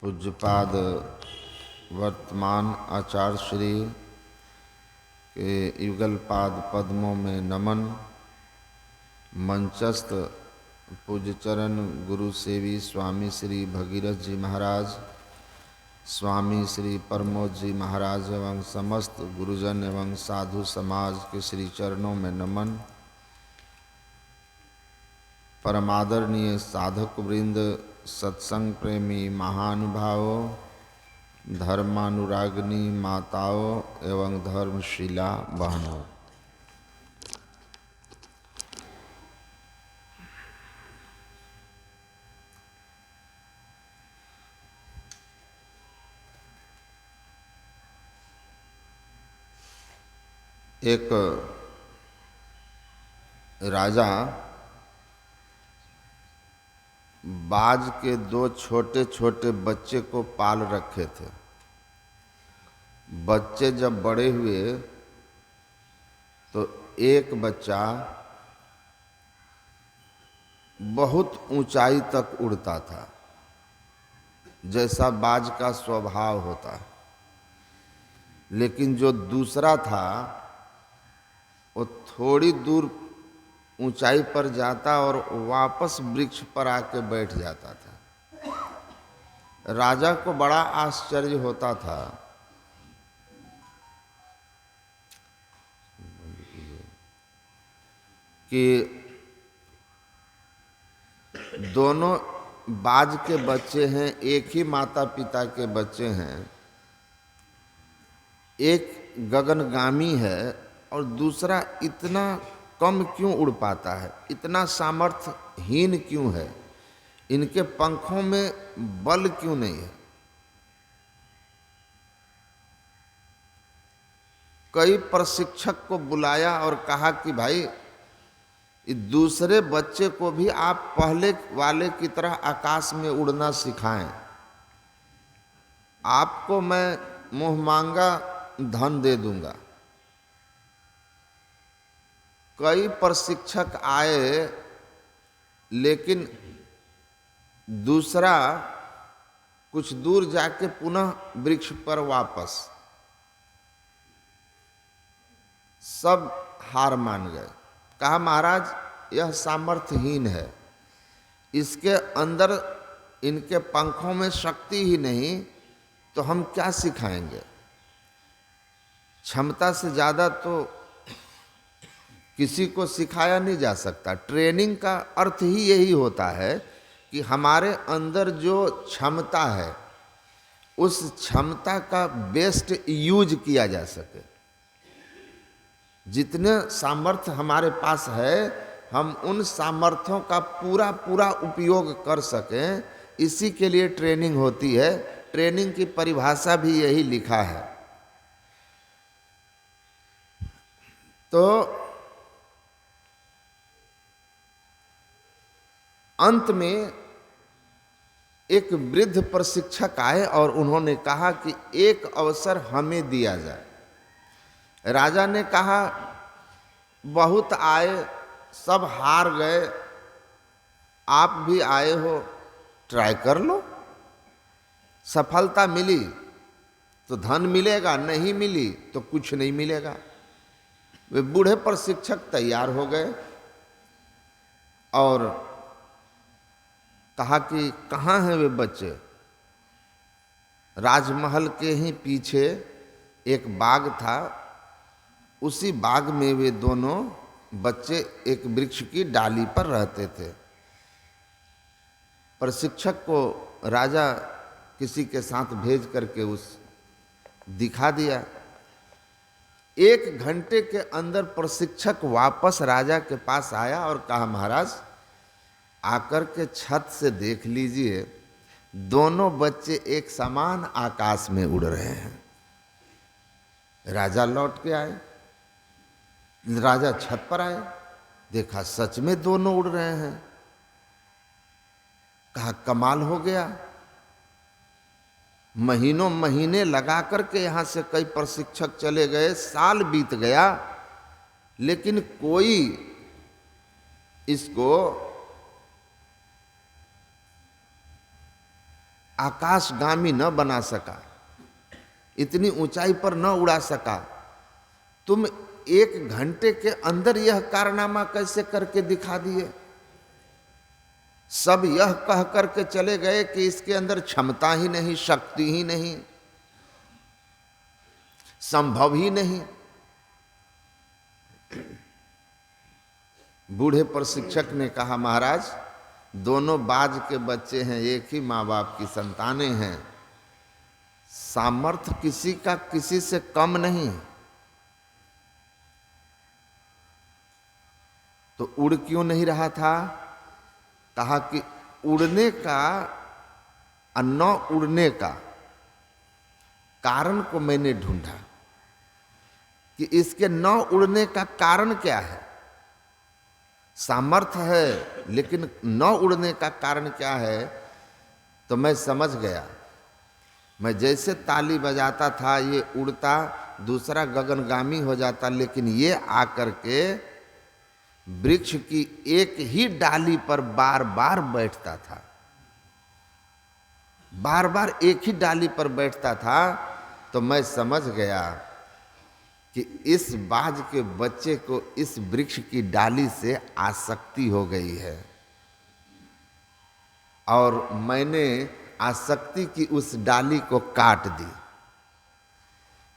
पूज्यपाद वर्तमान आचार्य श्री के युगल पाद पद्मों में नमन। मंचस्थ पूज्य चरण गुरु सेवी स्वामी श्री भगीरथ जी महाराज, स्वामी श्री प्रमोद जी महाराज एवं समस्त गुरुजन एवं साधु समाज के श्री चरणों में नमन। परमादरणीय साधक वृंद, सत्संग प्रेमी महानुभावों, धर्मानुरागिनी माताओं एवं धर्मशिला बहनों, एक राजा बाज के दो छोटे छोटे बच्चे को पाल रखे थे। बच्चे जब बड़े हुए तो एक बच्चा बहुत ऊंचाई तक उड़ता था, जैसा बाज का स्वभाव होता है। लेकिन जो दूसरा था वो थोड़ी दूर ऊंचाई पर जाता और वापस वृक्ष पर आके बैठ जाता था। राजा को बड़ा आश्चर्य होता था कि दोनों बाज के बच्चे हैं, एक ही माता पिता के बच्चे हैं। एक गगनगामी है और दूसरा इतना कम क्यों उड़ पाता है, इतना सामर्थ्यहीन क्यों है, इनके पंखों में बल क्यों नहीं है। कई प्रशिक्षक को बुलाया और कहा कि भाई दूसरे बच्चे को भी आप पहले वाले की तरह आकाश में उड़ना सिखाएं। आपको मैं मुँह मांगा धन दे दूंगा। कई प्रशिक्षक आए, लेकिन दूसरा कुछ दूर जाके पुनः वृक्ष पर वापस। सब हार मान गए। कहा महाराज यह सामर्थ्यहीन है, इसके अंदर इनके पंखों में शक्ति ही नहीं, तो हम क्या सिखाएंगे। क्षमता से ज़्यादा तो किसी को सिखाया नहीं जा सकता। ट्रेनिंग का अर्थ ही यही होता है कि हमारे अंदर जो क्षमता है उस क्षमता का बेस्ट यूज किया जा सके। जितने सामर्थ्य हमारे पास है हम उन सामर्थ्यों का पूरा पूरा उपयोग कर सकें, इसी के लिए ट्रेनिंग होती है। ट्रेनिंग की परिभाषा भी यही लिखा है। तो अंत में एक वृद्ध प्रशिक्षक आए और उन्होंने कहा कि एक अवसर हमें दिया जाए। राजा ने कहा बहुत आए, सब हार गए, आप भी आए हो, ट्राई कर लो। सफलता मिली तो धन मिलेगा, नहीं मिली तो कुछ नहीं मिलेगा। वे बूढ़े प्रशिक्षक तैयार हो गए और कहा कि कहाँ हैं वे बच्चे। राजमहल के ही पीछे एक बाग था, उसी बाग में वे दोनों बच्चे एक वृक्ष की डाली पर रहते थे। प्रशिक्षक को राजा किसी के साथ भेज करके उस दिखा दिया। 1 घंटे के अंदर प्रशिक्षक वापस राजा के पास आया और कहा महाराज आकर के छत से देख लीजिए, दोनों बच्चे एक समान आकाश में उड़ रहे हैं। राजा लौट के आए, राजा छत पर आए, देखा सच में दोनों उड़ रहे हैं। कहा कमाल हो गया। महीनों महीने लगा करके यहां से कई प्रशिक्षक चले गए, साल बीत गया, लेकिन कोई इसको आकाशगामी न बना सका, इतनी ऊंचाई पर न उड़ा सका, तुम 1 घंटे के अंदर यह कारनामा कैसे करके दिखा दिए? सब यह कह करके चले गए कि इसके अंदर क्षमता ही नहीं, शक्ति ही नहीं, संभव ही नहीं। बूढ़े प्रशिक्षक ने कहा, महाराज दोनों बाज के बच्चे हैं, एक ही माँ बाप की संतानें हैं, सामर्थ्य किसी का किसी से कम नहीं। तो उड़ क्यों नहीं रहा था? कहा कि उड़ने का और न उड़ने का कारण को मैंने ढूंढा कि इसके न उड़ने का कारण क्या है। सामर्थ्य है लेकिन न उड़ने का कारण क्या है, तो मैं समझ गया। मैं जैसे ताली बजाता था ये उड़ता, दूसरा गगनगामी हो जाता, लेकिन ये आकर के वृक्ष की एक ही डाली पर बार बार बैठता था, बार बार एक ही डाली पर बैठता था। तो मैं समझ गया कि इस बाज के बच्चे को इस वृक्ष की डाली से आसक्ति हो गई है, और मैंने आसक्ति की उस डाली को काट दी।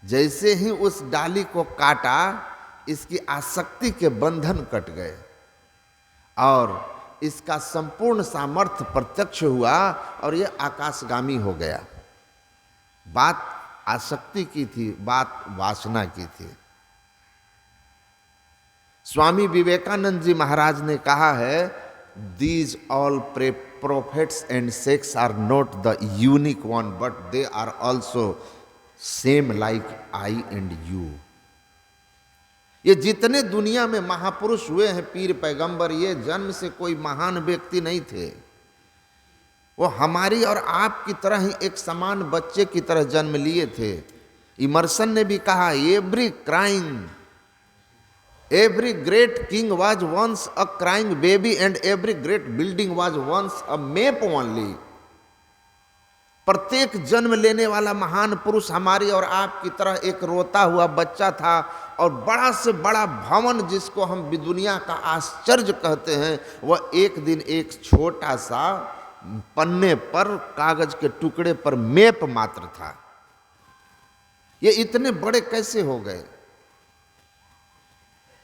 जैसे ही उस डाली को काटा, इसकी आसक्ति के बंधन कट गए और इसका संपूर्ण सामर्थ्य प्रत्यक्ष हुआ और यह आकाशगामी हो गया। बात आसक्ति की थी, बात वासना की थी। स्वामी विवेकानंद जी महाराज ने कहा है, these all prophets and sects are not the unique one, but they are also same like I and you. ये जितने दुनिया में महापुरुष हुए हैं, पीर पैगंबर, ये जन्म से कोई महान व्यक्ति नहीं थे। वो हमारी और आपकी तरह ही एक समान बच्चे की तरह जन्म लिए थे। इमर्सन ने भी कहा, every great king was once a crying baby and every great building was once a map only. प्रत्येक जन्म लेने वाला महान पुरुष हमारी और आपकी तरह एक रोता हुआ बच्चा था, और बड़ा से बड़ा भवन जिसको हम दुनिया का आश्चर्य कहते हैं, वह एक दिन एक छोटा सा पन्ने पर, कागज के टुकड़े पर मैप मात्र था। ये इतने बड़े कैसे हो गए?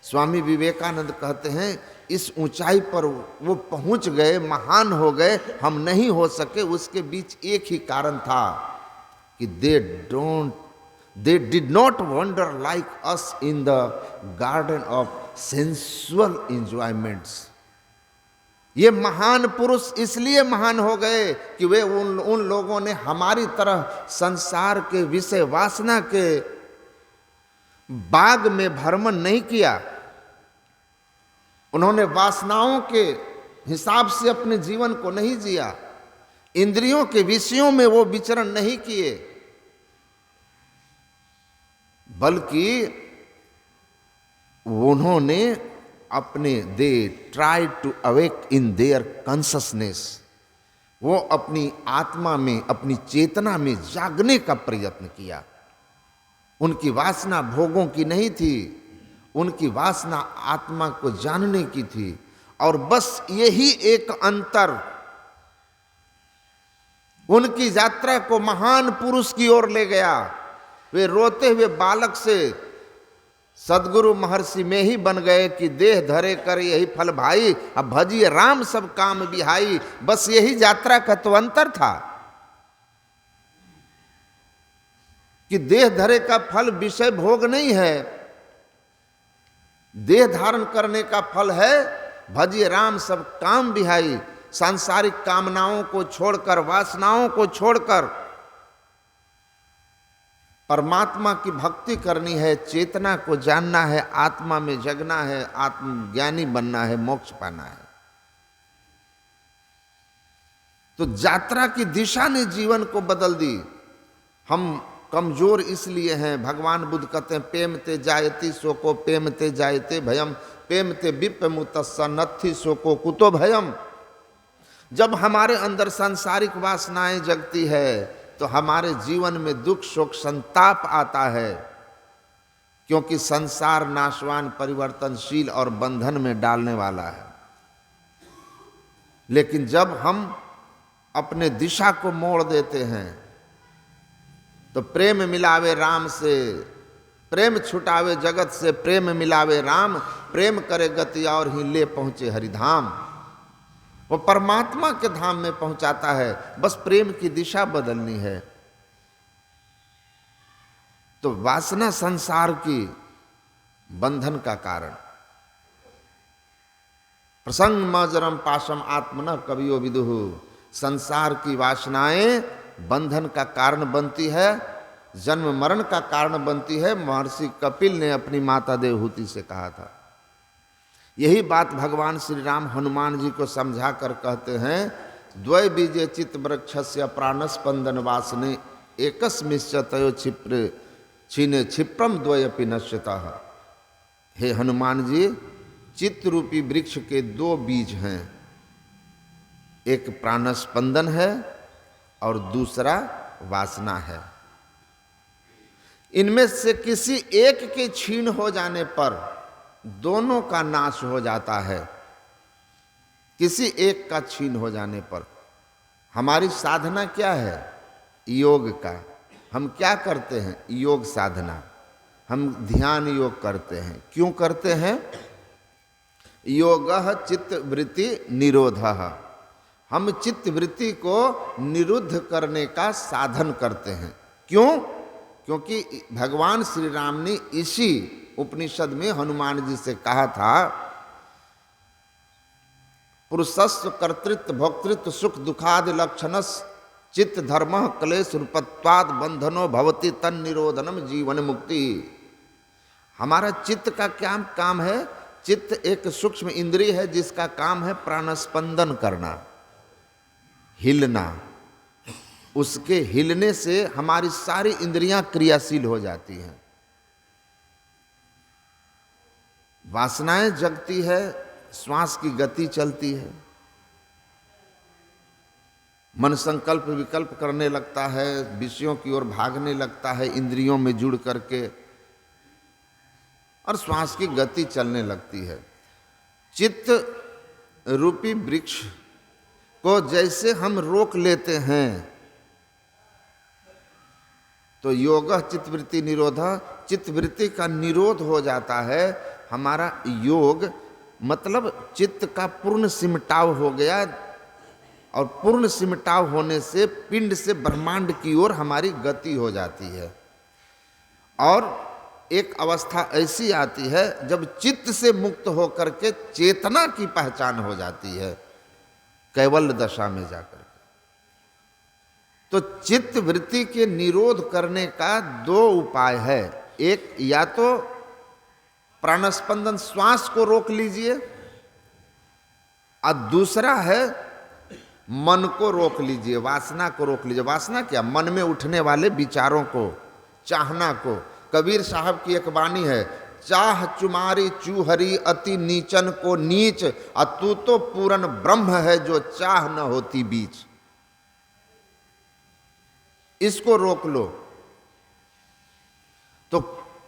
स्वामी विवेकानंद कहते हैं, इस ऊंचाई पर वो पहुंच गए, महान हो गए, हम नहीं हो सके। उसके बीच एक ही कारण था कि they did not wander like us in the garden of sensual enjoyments. ये महान पुरुष इसलिए महान हो गए कि वे उन लोगों ने हमारी तरह संसार के विषय वासना के बाग में भ्रमण नहीं किया। उन्होंने वासनाओं के हिसाब से अपने जीवन को नहीं जिया, इंद्रियों के विषयों में वो विचरण नहीं किए, बल्कि उन्होंने अपने they try to awake in their consciousness, वो अपनी आत्मा में, अपनी चेतना में जागने का प्रयत्न किया। उनकी वासना भोगों की नहीं थी, उनकी वासना आत्मा को जानने की थी। और बस यही एक अंतर उनकी यात्रा को महान पुरुष की ओर ले गया। वे रोते हुए बालक से सदगुरु महर्षि में ही बन गए कि देह धरे कर यही फल भाई, अब भजिए राम सब काम बिहाई। बस यही यात्रा का तो अंतर था कि देह धरे का फल विषय भोग नहीं है, देह धारण करने का फल है भजिए राम सब काम बिहाई। सांसारिक कामनाओं को छोड़कर, वासनाओं को छोड़कर परमात्मा की भक्ति करनी है, चेतना को जानना है, आत्मा में जगना है, आत्मज्ञानी बनना है, मोक्ष पाना है। तो यात्रा की दिशा ने जीवन को बदल दी। हम कमजोर इसलिए हैं, भगवान बुद्ध कहते हैं, पेमते जायति शोको पेमते जायते भयम, पेमते विप्पमुतस्स नत्थि शोको कुतो भयम। जब हमारे अंदर सांसारिक वासनाएं जगती है तो हमारे जीवन में दुख शोक संताप आता है, क्योंकि संसार नाशवान, परिवर्तनशील और बंधन में डालने वाला है। लेकिन जब हम अपने दिशा को मोड़ देते हैं तो प्रेम मिलावे राम से, प्रेम छुटावे जगत से, प्रेम मिलावे राम, प्रेम करे गति और ही ले पहुंचे हरिधाम। वो परमात्मा के धाम में पहुंचाता है, बस प्रेम की दिशा बदलनी है। तो वासना संसार की बंधन का कारण। प्रसंग मजरम पाशम आत्मन कवियो विदुहु, संसार की वासनाएं बंधन का कारण बनती है, जन्म मरण का कारण बनती है। महर्षि कपिल ने अपनी माता देवहूति से कहा था। यही बात भगवान श्री राम हनुमान जी को समझा कर कहते हैं, द्वय बीजे चित्त वृक्षस्य प्राणस्पंदन वासने एकस्मिश्चतयो क्षिप्र छीने क्षिप्रम द्वयपि नश्यतः। हे हनुमान जी, चित्त रूपी वृक्ष के दो बीज हैं, एक प्राणस्पंदन है और दूसरा वासना है। इनमें से किसी एक के छीन हो जाने पर दोनों का नाश हो जाता है। किसी एक का छीन हो जाने पर हमारी साधना क्या है? योग का। हम क्या करते हैं? योग साधना। हम ध्यान योग करते हैं। क्यों करते हैं? योगः चित्त वृत्ति निरोधः। हम चित्त वृत्ति को निरुद्ध करने का साधन करते हैं। क्यों? क्योंकि भगवान श्री राम ने इसी उपनिषद में हनुमान जी से कहा था, पुरुषस्व कर्तृत्व भोक्तृत्व सुख दुखाद लक्षणस चित्त धर्म क्लेश रूपत्वाद बंधनो भवति तन निरोधनम जीवन मुक्ति। हमारा चित्त का क्या काम है? चित्त एक सूक्ष्म इंद्रिय है जिसका काम है प्राणस्पंदन करना, हिलना। उसके हिलने से हमारी सारी इंद्रियां क्रियाशील हो जाती हैं। वासनाएं जगती है, श्वास की गति चलती है, मन संकल्प विकल्प करने लगता है, विषयों की ओर भागने लगता है इंद्रियों में जुड़ करके, और श्वास की गति चलने लगती है। चित्त रूपी वृक्ष को जैसे हम रोक लेते हैं तो योग चित्तवृत्ति निरोधा, चित्तवृत्ति का निरोध हो जाता है। हमारा योग मतलब चित्त का पूर्ण सिमटाव हो गया, और पूर्ण सिमटाव होने से पिंड से ब्रह्मांड की ओर हमारी गति हो जाती है। और एक अवस्था ऐसी आती है जब चित्त से मुक्त होकर के चेतना की पहचान हो जाती है, कैवल्य दशा में जाकर। तो चित्त वृत्ति के निरोध करने का दो उपाय है। एक, या तो प्राणस्पंदन श्वास को रोक लीजिए, और दूसरा है मन को रोक लीजिए, वासना को रोक लीजिए। वासना क्या? मन में उठने वाले विचारों को, चाहना को। कबीर साहब की एक वाणी है, चाह चुमारी चूहरी अति नीचन को नीच, और तू तो पूर्ण ब्रह्म है जो चाह न होती बीच। इसको रोक लो। तो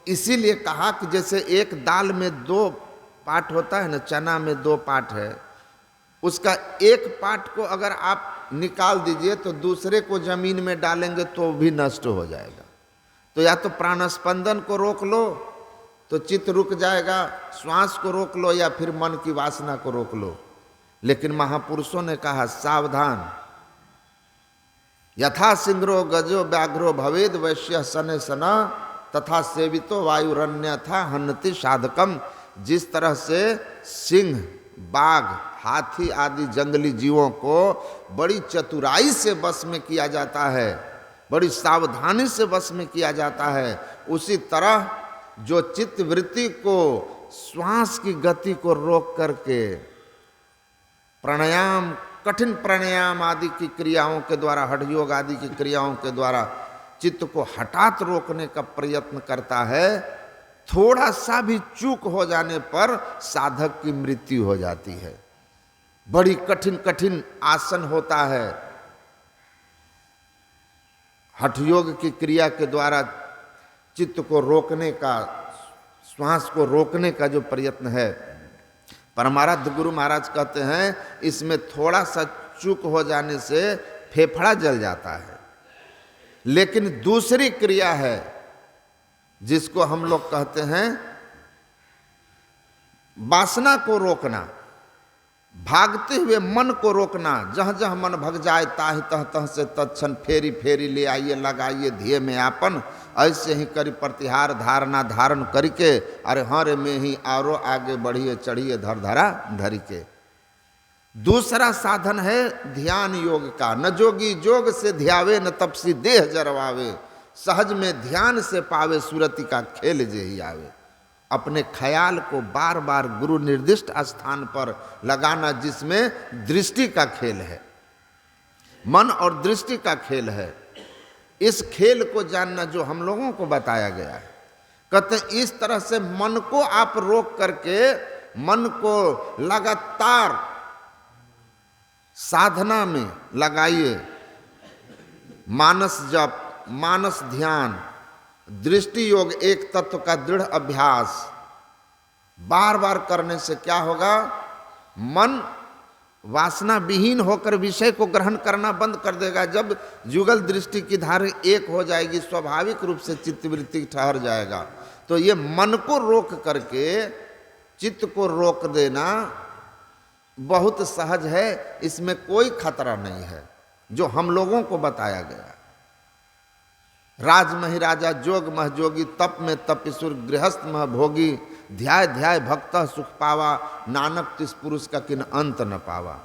इसीलिए कहा कि जैसे एक दाल में दो पार्ट होता है ना, चना में दो पार्ट है, उसका एक पार्ट को अगर आप निकाल दीजिए तो दूसरे को जमीन में डालेंगे तो भी नष्ट हो जाएगा। तो या तो प्राणस्पंदन को रोक लो तो चित्त रुक जाएगा, श्वास को रोक लो, या फिर मन की वासना को रोक लो। लेकिन महापुरुषों ने कहा, सावधान, यथा सिंद्रो गजो व्याघ्रो भवेद वैश्य सने सना तथा सेवितो वायुरन्यथा हन्नति साधकम। जिस तरह से सिंह, बाघ, हाथी आदि जंगली जीवों को बड़ी चतुराई से वश में किया जाता है, बड़ी सावधानी से वश में किया जाता है, उसी तरह जो चित्त वृत्ति को, श्वास की गति को रोक करके प्राणायाम, कठिन प्राणायाम आदि की क्रियाओं के द्वारा, हठ योग आदि की क्रियाओं के द्वारा चित्त को हठात रोकने का प्रयत्न करता है, थोड़ा सा भी चूक हो जाने पर साधक की मृत्यु हो जाती है। बड़ी कठिन कठिन आसन होता है। हठ योग की क्रिया के द्वारा चित्त को रोकने का, श्वास को रोकने का जो प्रयत्न है, परमाराध्य गुरु महाराज कहते हैं इसमें थोड़ा सा चूक हो जाने से फेफड़ा जल जाता है। लेकिन दूसरी क्रिया है जिसको हम लोग कहते हैं वासना को रोकना, भागते हुए मन को रोकना। जहाँ जहाँ मन भग जाए ताहि तह तह से तत्क्षण फेरी फेरी ले आइए, लगाइए ध्येय में आपन, ऐसे ही करी प्रतिहार धारणा धारण करके, अरे हरे में ही आरो आगे बढ़िए चढ़िए धर धरा धरी के। दूसरा साधन है ध्यान योग का। न जोगी जोग से ध्यावे, न तपसी देह जरवावे, सहज में ध्यान से पावे, सुरति का खेल जे ही आवे। अपने ख्याल को बार बार गुरु निर्दिष्ट स्थान पर लगाना, जिसमें दृष्टि का खेल है, मन और दृष्टि का खेल है। इस खेल को जानना जो हम लोगों को बताया गया है। कहते हैं इस तरह से मन को आप रोक करके मन को लगातार साधना में लगाइए। मानस जप, मानस ध्यान, दृष्टि योग, एक तत्व का दृढ़ अभ्यास बार बार करने से क्या होगा? मन वासना विहीन होकर विषय को ग्रहण करना बंद कर देगा। जब जुगल दृष्टि की धारा एक हो जाएगी, स्वाभाविक रूप से चित्तवृत्ति ठहर जाएगा। तो ये मन को रोक करके चित्त को रोक देना बहुत सहज है, इसमें कोई खतरा नहीं है, जो हम लोगों को बताया गया। राज महि राजा, जोग मह जोगी, तप में तपिसुर, गृहस्थ मह भोगी, ध्याय ध्याय भक्त सुख पावा, नानक तिस पुरुष का किन अंत न पावा।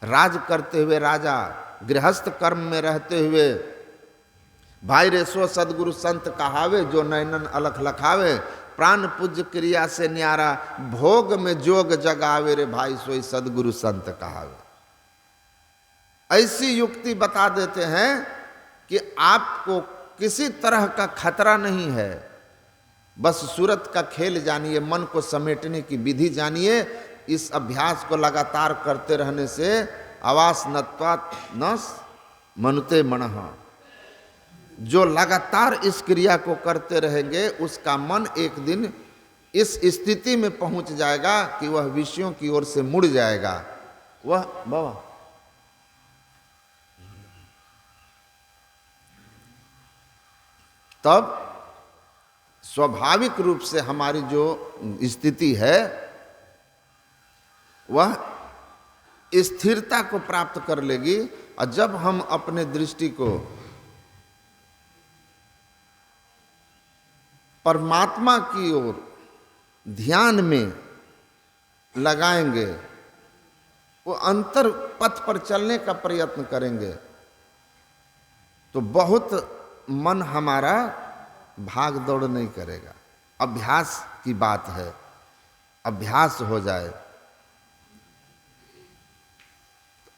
राज करते हुए राजा, गृहस्थ कर्म में रहते हुए भाई रे सो सदगुरु संत कहावे, जो नैनन अलख लखावे, प्राण पूज्य क्रिया से न्यारा, भोग में जोग जगावे रे भाई सोई सदगुरु संत कहावे। ऐसी युक्ति बता देते हैं कि आपको किसी तरह का खतरा नहीं है। बस सूरत का खेल जानिए, मन को समेटने की विधि जानिए। इस अभ्यास को लगातार करते रहने से आवास नत्वात् नस मनुते मनः, जो लगातार इस क्रिया को करते रहेंगे उसका मन एक दिन इस स्थिति में पहुंच जाएगा कि वह विषयों की ओर से मुड़ जाएगा। वह बाबा तब स्वाभाविक रूप से हमारी जो स्थिति है वह स्थिरता को प्राप्त कर लेगी। और जब हम अपने दृष्टि को परमात्मा की ओर ध्यान में लगाएंगे, वो अंतर पथ पर चलने का प्रयत्न करेंगे, तो बहुत मन हमारा भाग दौड़ नहीं करेगा। अभ्यास की बात है, अभ्यास हो जाए।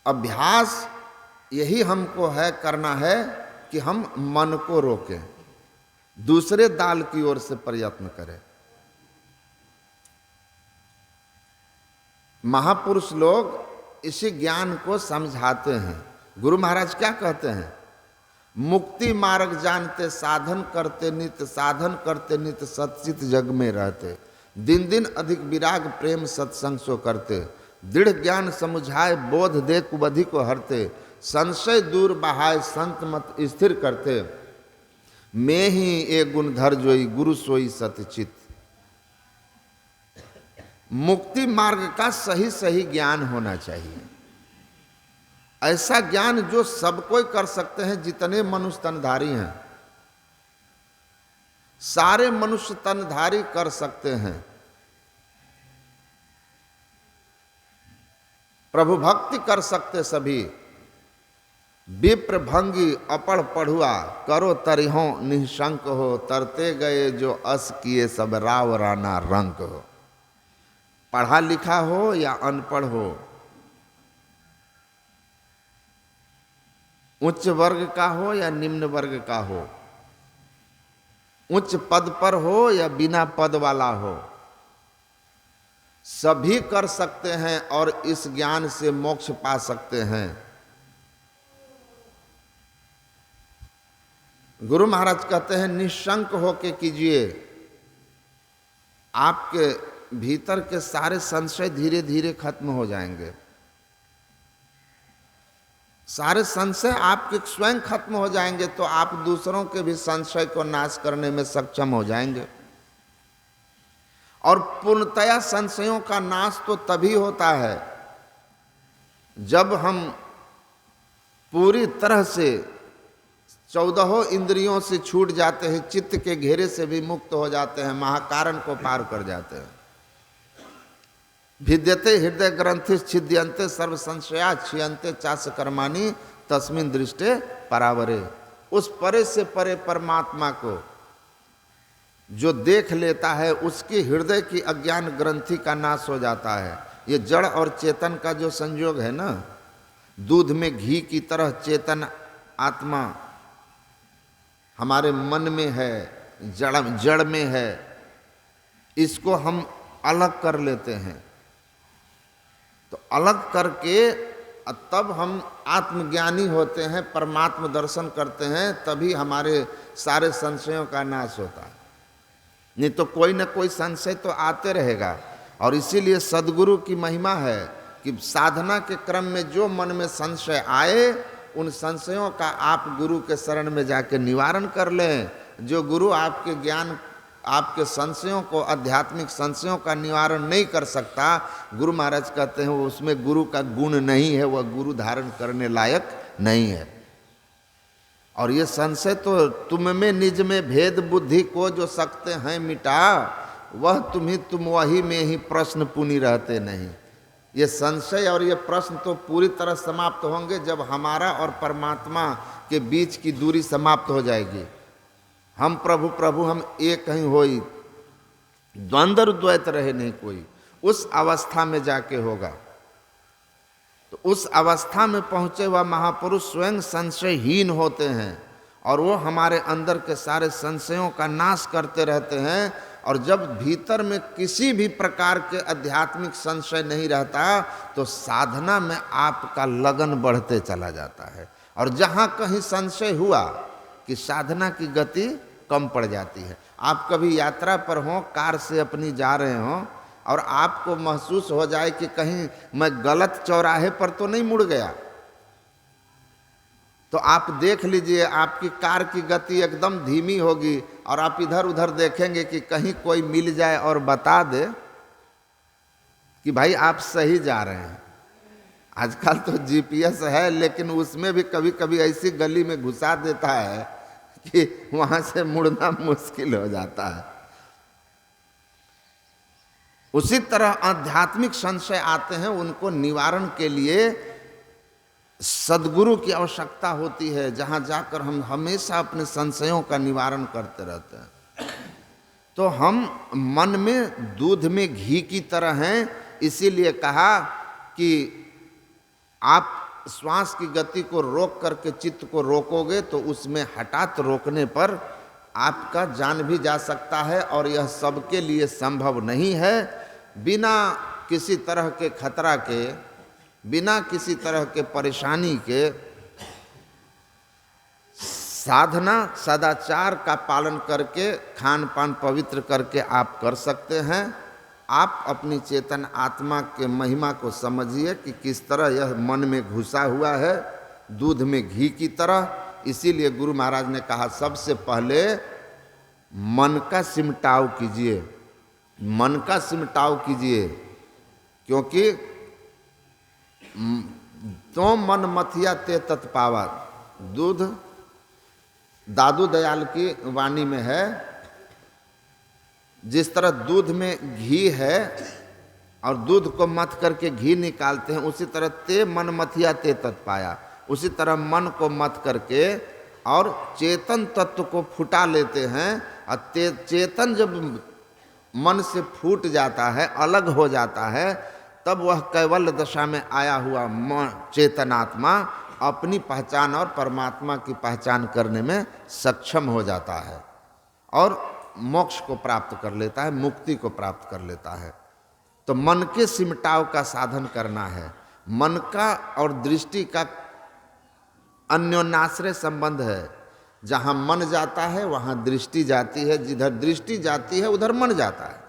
अभ्यास यही हमको है करना है कि हम मन को रोकें, दूसरे दाल की ओर से प्रयत्न करें। महापुरुष लोग इसी ज्ञान को समझाते हैं। गुरु महाराज क्या कहते हैं? मुक्ति मार्ग जानते, साधन करते नित्य, साधन करते नित्य, सतचित जग में रहते, दिन दिन अधिक विराग प्रेम सत्संग सो करते, दृढ़ ज्ञान समुझाए, बोध दे कुबधि को हरते, संशय दूर बहाय, संत मत स्थिर करते, मैं ही एक गुण धर जोई, गुरु सोई सतचित। मुक्ति मार्ग का सही सही ज्ञान होना चाहिए। ऐसा ज्ञान जो सब कोई कर सकते हैं, जितने मनुष्य तनधारी हैं, सारे मनुष्य तनधारी कर सकते हैं। प्रभु भक्ति कर सकते सभी। विप्र भंगी अपढ़ पढ़ुआ, करो तरिहो निशंक हो, तरते गए जो अस किए सब राव राना रंक हो। पढ़ा लिखा हो या अनपढ़ हो, उच्च वर्ग का हो या निम्न वर्ग का हो, उच्च पद पर हो या बिना पद वाला हो, सभी कर सकते हैं और इस ज्ञान से मोक्ष पा सकते हैं। गुरु महाराज कहते हैं निशंक होके कीजिए, आपके भीतर के सारे संशय धीरे धीरे खत्म हो जाएंगे। सारे संशय आपके स्वयं खत्म हो जाएंगे तो आप दूसरों के भी संशय को नाश करने में सक्षम हो जाएंगे। और पूर्णतया संशयों का नाश तो तभी होता है जब हम पूरी तरह से 14 इंद्रियों से छूट जाते हैं, चित्त के घेरे से भी मुक्त हो जाते हैं, महाकारण को पार कर जाते हैं। भिद्यते हृदय ग्रंथि छिद्यंते सर्व संशया क्षीयंते चास कर्माणि तस्मिन् दृष्टे परावरे। उस परे से परे परमात्मा को जो देख लेता है उसके हृदय की अज्ञान ग्रंथि का नाश हो जाता है। ये जड़ और चेतन का जो संयोग है ना, दूध में घी की तरह चेतन आत्मा हमारे मन में है, जड़ में है, इसको हम अलग कर लेते हैं। तो अलग करके तब हम आत्मज्ञानी होते हैं, परमात्म दर्शन करते हैं, तभी हमारे सारे संशयों का नाश होता है। नहीं तो कोई न कोई संशय तो आते रहेगा। और इसीलिए सद्गुरु की महिमा है कि साधना के क्रम में जो मन में संशय आए उन संशयों का आप गुरु के शरण में जाके निवारण कर लें। जो गुरु आपके ज्ञान, आपके संशयों को, आध्यात्मिक संशयों का निवारण नहीं कर सकता, गुरु महाराज कहते हैं वो उसमें गुरु का गुण नहीं है, वह गुरु धारण करने लायक नहीं है। और ये संशय तो तुम में निज में भेद बुद्धि को जो सकते हैं मिटा, वह तुम वही में ही प्रश्न पुनि रहते नहीं। ये संशय और ये प्रश्न तो पूरी तरह समाप्त होंगे जब हमारा और परमात्मा के बीच की दूरी समाप्त हो जाएगी। हम प्रभु प्रभु हम एक ही होई, द्वंद्व द्वैत रहे नहीं कोई, उस अवस्था में जाके होगा। तो उस अवस्था में पहुँचे हुआ महापुरुष स्वयं संशयहीन होते हैं और वो हमारे अंदर के सारे संशयों का नाश करते रहते हैं। और जब भीतर में किसी भी प्रकार के आध्यात्मिक संशय नहीं रहता तो साधना में आपका लगन बढ़ते चला जाता है। और जहाँ कहीं संशय हुआ कि साधना की गति कम पड़ जाती है। आप कभी यात्रा पर हों, कार से अपनी जा रहे हों और आपको महसूस हो जाए कि कहीं मैं गलत चौराहे पर तो नहीं मुड़ गया, तो आप देख लीजिए आपकी कार की गति एकदम धीमी होगी और आप इधर उधर देखेंगे कि कहीं कोई मिल जाए और बता दे कि भाई आप सही जा रहे हैं। आजकल तो जीपीएस है, लेकिन उसमें भी कभी कभी ऐसी गली में घुसा देता है कि वहां से मुड़ना मुश्किल हो जाता है। उसी तरह आध्यात्मिक संशय आते हैं, उनको निवारण के लिए सद्गुरु की आवश्यकता होती है, जहां जाकर हम हमेशा अपने संशयों का निवारण करते रहते हैं। तो हम मन में दूध में घी की तरह हैं। इसीलिए कहा कि आप श्वास की गति को रोक करके चित्त को रोकोगे तो उसमें हठात रोकने पर आपका जान भी जा सकता है। और यह सबके लिए संभव नहीं है। बिना किसी तरह के खतरा के, बिना किसी तरह के परेशानी के साधना सदाचार का पालन करके, खान पान पवित्र करके आप कर सकते हैं। आप अपनी चेतन आत्मा के महिमा को समझिए कि किस तरह यह मन में घुसा हुआ है, दूध में घी की तरह। इसीलिए गुरु महाराज ने कहा सबसे पहले मन का सिमटाव कीजिए, मन का सिमटाव कीजिए, क्योंकि तो मन मथिया ते तत्पावा, दूध दादू दयाल की वाणी में है। जिस तरह दूध में घी है और दूध को मथ करके घी निकालते हैं, उसी तरह ते मन मथिया ते तत्पाया, उसी तरह मन को मथ करके और चेतन तत्व को फुटा लेते हैं। और चेतन जब मन से फूट जाता है, अलग हो जाता है, तब वह कैवल्य दशा में आया हुआ चेतनात्मा अपनी पहचान और परमात्मा की पहचान करने में सक्षम हो जाता है और मोक्ष को प्राप्त कर लेता है, मुक्ति को प्राप्त कर लेता है। तो मन के सिमटाव का साधन करना है। मन का और दृष्टि का अन्योन्याश्रय संबंध है। जहाँ मन जाता है वहाँ दृष्टि जाती है, जिधर दृष्टि जाती है उधर मन जाता है।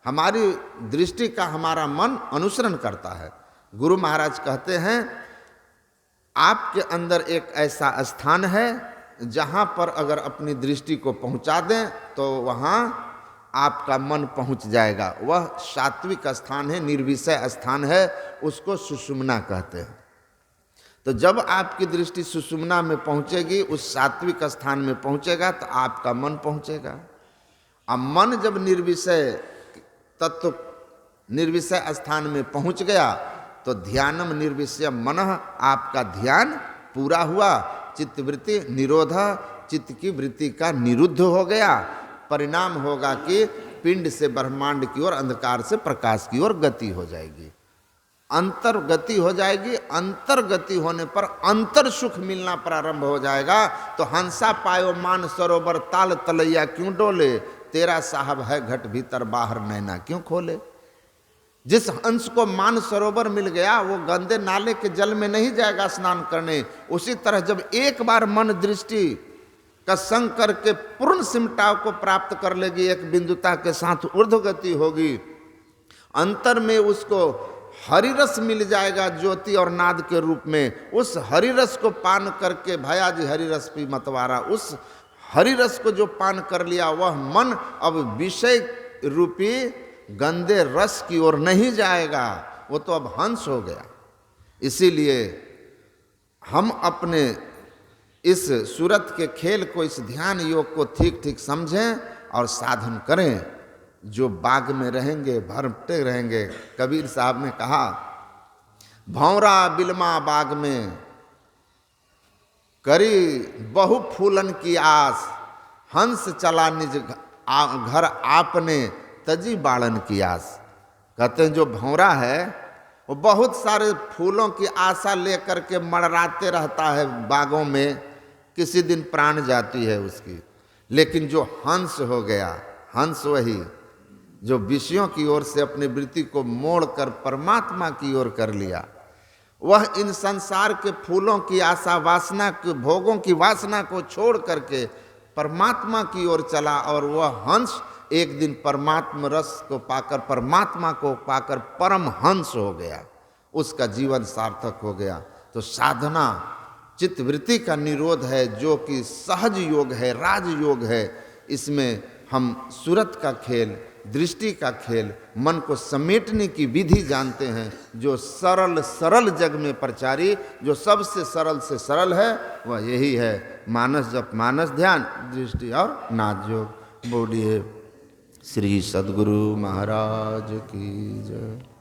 हमारी दृष्टि का हमारा मन अनुसरण करता है। गुरु महाराज कहते हैं आपके अंदर एक ऐसा स्थान है जहाँ पर अगर अपनी दृष्टि को पहुँचा दें तो वहाँ आपका मन पहुँच जाएगा। वह सात्विक स्थान है, निर्विषय स्थान है, उसको सुषुम्ना कहते हैं। तो जब आपकी दृष्टि सुषुम्ना में पहुँचेगी, उस सात्विक स्थान में पहुँचेगा, तो आपका मन पहुँचेगा। अब मन जब निर्विषय तत्व निर्विषय स्थान में पहुँच गया तो ध्यानम निर्विषय मनः, आपका ध्यान पूरा हुआ। चित्तवृत्ति निरोध, चित्त की वृत्ति का निरुद्ध हो गया। परिणाम होगा कि पिंड से ब्रह्मांड की ओर, अंधकार से प्रकाश की ओर गति हो जाएगी, अंतर्गति हो जाएगी। अंतर्गति होने पर अंतर सुख मिलना प्रारंभ हो जाएगा। तो हंसा पायो मान सरोवर, ताल तलैया क्यों डोले, तेरा साहब है घट भीतर बाहर नैना क्यों खोले। जिस हंस को मान सरोवर मिल गया वो गंदे नाले के जल में नहीं जाएगा स्नान करने। उसी तरह जब एक बार मन दृष्टि का संग करके पूर्ण सिमटाव को प्राप्त कर लेगी, एक बिंदुता के साथ ऊर्ध्वगति होगी, अंतर में उसको हरिरस मिल जाएगा ज्योति और नाद के रूप में। उस हरिरस को पान करके, भया जी हरिरस पी मतवारा, उस हरिरस को जो पान कर लिया वह मन अब विषय रूपी गंदे रस की ओर नहीं जाएगा, वो तो अब हंस हो गया। इसीलिए हम अपने इस सूरत के खेल को, इस ध्यान योग को ठीक ठीक समझें और साधन करें। जो बाग में रहेंगे भरते रहेंगे। कबीर साहब ने कहा भौरा बिलमा बाग में करी बहु फूलन की आस, हंस चला निज घर आपने तजी बाड़न की आस। कहते हैं जो भौरा है वो बहुत सारे फूलों की आशा लेकर के मड़राते रहता है बागों में, किसी दिन प्राण जाती है उसकी। लेकिन जो हंस हो गया, हंस वही जो विषयों की ओर से अपनी वृत्ति को मोड़कर परमात्मा की ओर कर लिया, वह इन संसार के फूलों की आशा, वासना के भोगों की वासना को छोड़ करके परमात्मा की ओर चला। और वह हंस एक दिन परमात्मा रस को पाकर, परमात्मा को पाकर परम हंस हो गया, उसका जीवन सार्थक हो गया। तो साधना चित्त वृत्ति का निरोध है, जो कि सहज योग है, राजयोग है। इसमें हम सूरत का खेल, दृष्टि का खेल, मन को समेटने की विधि जानते हैं, जो सरल सरल जग में प्रचारी, जो सबसे सरल से सरल है वह यही है। मानस जप, मानस ध्यान, दृष्टि और नाद योग। बोलिए श्री सद्गुरु महाराज की जय।